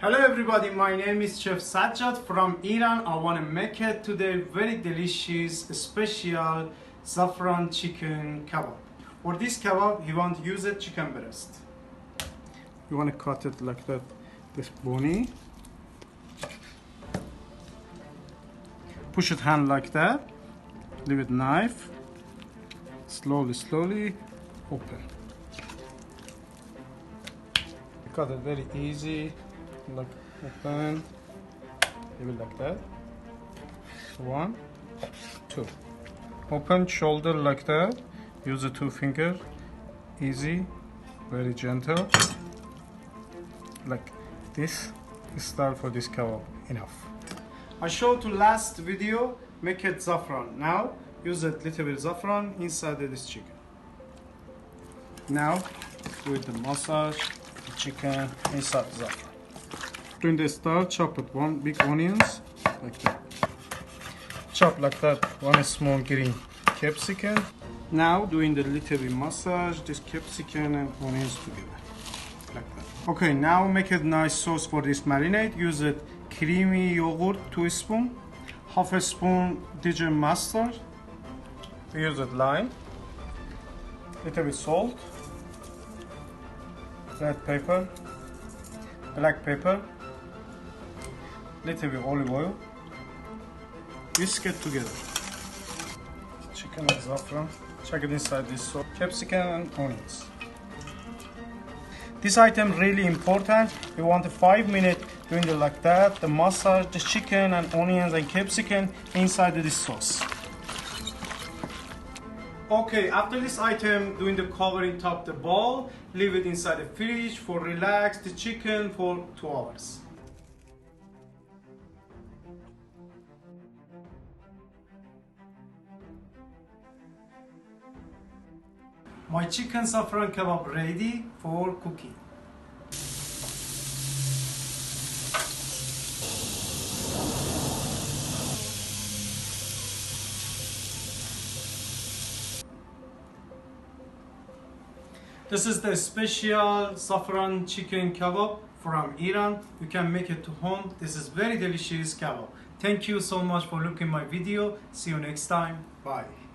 Hello everybody, my name is Chef Sajad from Iran. I want to make it today very delicious, special saffron chicken kebab. For this kebab, you want to use a chicken breast. You want to cut it like that, this bony. Push it hand like that. Leave it knife. Slowly open. Cut it very easy. Like open, leave it like that. 1, 2. Open shoulder like that. Use the 2 finger. Easy, very gentle. Like this. Start for this kebab. Enough. I showed to last video. Make it saffron. Now use a little bit of saffron inside of this chicken. Now with the massage the chicken inside the saffron. During the start, chop it 1 big onions like that. Chop like that 1 small green capsicum. Now doing the little bit massage this capsicum and onions together like that. Okay, now make a nice sauce for this marinade. Use it creamy yogurt 2 spoon, half a spoon Dijon mustard. Use it lime, little bit salt, red pepper, black pepper, little bit olive oil. Whisk it together. Chicken and saffron. Check it inside this sauce. Capsicum and onions. This item really important. You want 5 minutes doing it like that. The massage, the chicken and onions and capsicum inside of this sauce. Okay, after this item, doing the covering top the bowl, leave it inside the fridge for relax the chicken for 2 hours. My chicken saffron kebab ready for cooking. This is the special saffron chicken kebab from Iran. You can make it to home. This is very delicious kebab. Thank you so much for looking my video. See you next time. Bye.